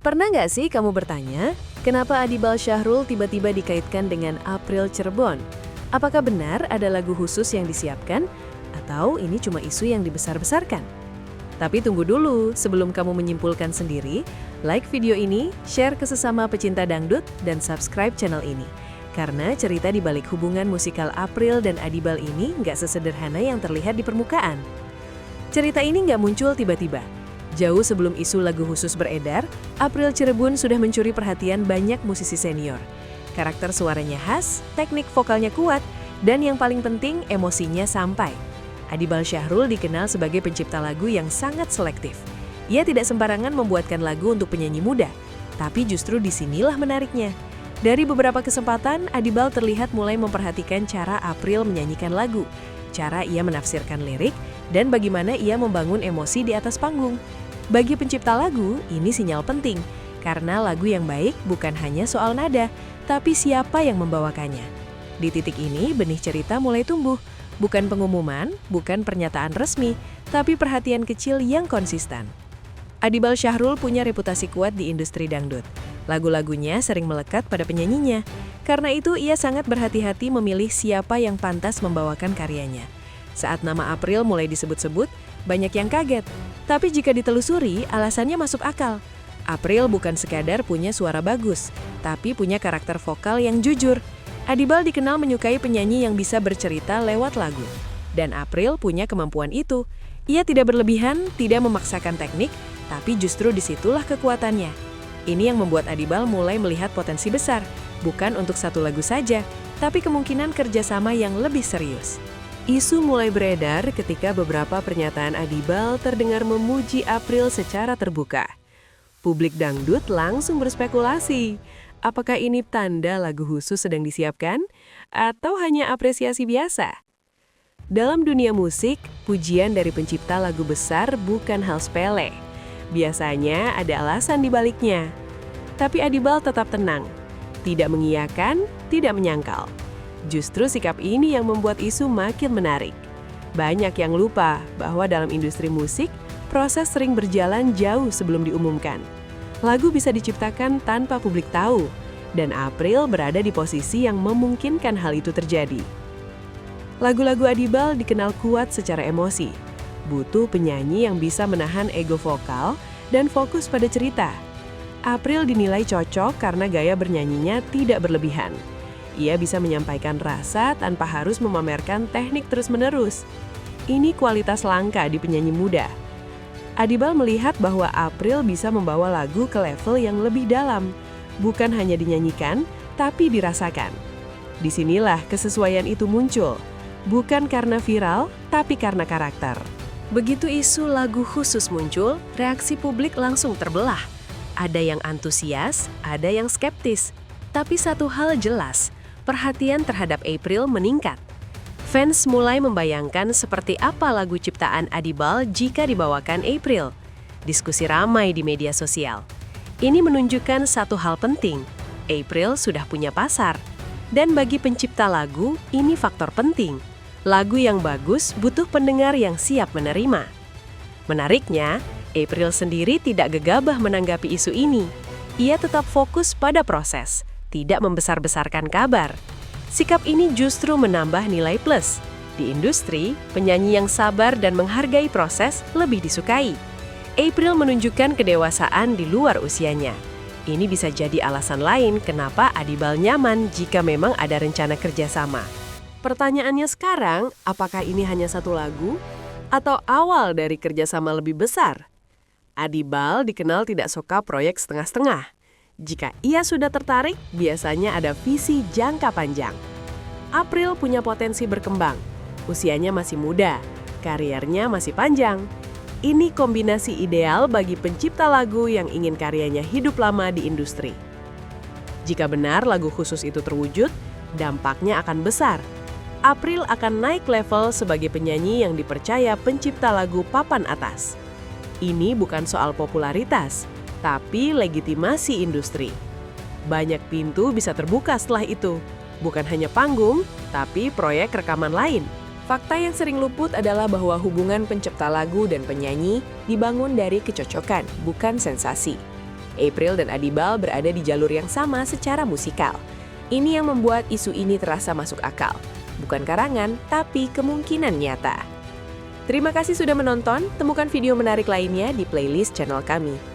Pernah nggak sih kamu bertanya, kenapa Adibal Syahrul tiba-tiba dikaitkan dengan April Cirebon? Apakah benar ada lagu khusus yang disiapkan? Atau ini cuma isu yang dibesar-besarkan? Tapi tunggu dulu, sebelum kamu menyimpulkan sendiri, like video ini, share ke sesama pecinta dangdut, dan subscribe channel ini. Karena cerita di balik hubungan musikal April dan Adibal ini nggak sesederhana yang terlihat di permukaan. Cerita ini nggak muncul tiba-tiba. Jauh sebelum isu lagu khusus beredar, April Cirebon sudah mencuri perhatian banyak musisi senior. Karakter suaranya khas, teknik vokalnya kuat, dan yang paling penting emosinya sampai. Adibal Syahrul dikenal sebagai pencipta lagu yang sangat selektif. Ia tidak sembarangan membuatkan lagu untuk penyanyi muda, tapi justru disinilah menariknya. Dari beberapa kesempatan, Adibal terlihat mulai memperhatikan cara April menyanyikan lagu, cara ia menafsirkan lirik, dan bagaimana ia membangun emosi di atas panggung. Bagi pencipta lagu, ini sinyal penting, karena lagu yang baik bukan hanya soal nada, tapi siapa yang membawakannya. Di titik ini, benih cerita mulai tumbuh. Bukan pengumuman, bukan pernyataan resmi, tapi perhatian kecil yang konsisten. Adibal Syahrul punya reputasi kuat di industri dangdut. Lagu-lagunya sering melekat pada penyanyinya. Karena itu, ia sangat berhati-hati memilih siapa yang pantas membawakan karyanya. Saat nama April mulai disebut-sebut, banyak yang kaget. Tapi jika ditelusuri, alasannya masuk akal. April bukan sekadar punya suara bagus, tapi punya karakter vokal yang jujur. Adibal dikenal menyukai penyanyi yang bisa bercerita lewat lagu. Dan April punya kemampuan itu. Ia tidak berlebihan, tidak memaksakan teknik, tapi justru disitulah kekuatannya. Ini yang membuat Adibal mulai melihat potensi besar, bukan untuk satu lagu saja, tapi kemungkinan kerjasama yang lebih serius. Isu mulai beredar ketika beberapa pernyataan Adibal terdengar memuji April secara terbuka. Publik dangdut langsung berspekulasi. Apakah ini tanda lagu khusus sedang disiapkan? Atau hanya apresiasi biasa? Dalam dunia musik, pujian dari pencipta lagu besar bukan hal sepele. Biasanya ada alasan di baliknya. Tapi Adibal tetap tenang. Tidak mengiyakan, tidak menyangkal. Justru sikap ini yang membuat isu makin menarik. Banyak yang lupa bahwa dalam industri musik, proses sering berjalan jauh sebelum diumumkan. Lagu bisa diciptakan tanpa publik tahu, dan April berada di posisi yang memungkinkan hal itu terjadi. Lagu-lagu Adibal dikenal kuat secara emosi. Butuh penyanyi yang bisa menahan ego vokal dan fokus pada cerita. April dinilai cocok karena gaya bernyanyinya tidak berlebihan. Ia bisa menyampaikan rasa tanpa harus memamerkan teknik terus-menerus. Ini kualitas langka di penyanyi muda. Adibal melihat bahwa April bisa membawa lagu ke level yang lebih dalam, bukan hanya dinyanyikan, tapi dirasakan. Disinilah kesesuaian itu muncul, bukan karena viral, tapi karena karakter. Begitu isu lagu khusus muncul, reaksi publik langsung terbelah. Ada yang antusias, ada yang skeptis. Tapi satu hal jelas, perhatian terhadap April meningkat. Fans mulai membayangkan seperti apa lagu ciptaan Adibal jika dibawakan April. Diskusi ramai di media sosial. Ini menunjukkan satu hal penting, April sudah punya pasar. Dan bagi pencipta lagu, ini faktor penting. Lagu yang bagus butuh pendengar yang siap menerima. Menariknya, April sendiri tidak gegabah menanggapi isu ini. Ia tetap fokus pada proses, tidak membesar-besarkan kabar. Sikap ini justru menambah nilai plus. Di industri, penyanyi yang sabar dan menghargai proses lebih disukai. April menunjukkan kedewasaan di luar usianya. Ini bisa jadi alasan lain kenapa Adibal nyaman jika memang ada rencana kerjasama. Pertanyaannya sekarang, apakah ini hanya satu lagu? Atau awal dari kerjasama lebih besar? Adibal dikenal tidak suka proyek setengah-setengah. Jika ia sudah tertarik, biasanya ada visi jangka panjang. April punya potensi berkembang. Usianya masih muda, karirnya masih panjang. Ini kombinasi ideal bagi pencipta lagu yang ingin karyanya hidup lama di industri. Jika benar lagu khusus itu terwujud, dampaknya akan besar. April akan naik level sebagai penyanyi yang dipercaya pencipta lagu papan atas. Ini bukan soal popularitas, tapi legitimasi industri. Banyak pintu bisa terbuka setelah itu, bukan hanya panggung, tapi proyek rekaman lain. Fakta yang sering luput adalah bahwa hubungan pencipta lagu dan penyanyi dibangun dari kecocokan, bukan sensasi. April dan Adibal berada di jalur yang sama secara musikal. Ini yang membuat isu ini terasa masuk akal. Bukan karangan, tapi kemungkinan nyata. Terima kasih sudah menonton, temukan video menarik lainnya di playlist channel kami.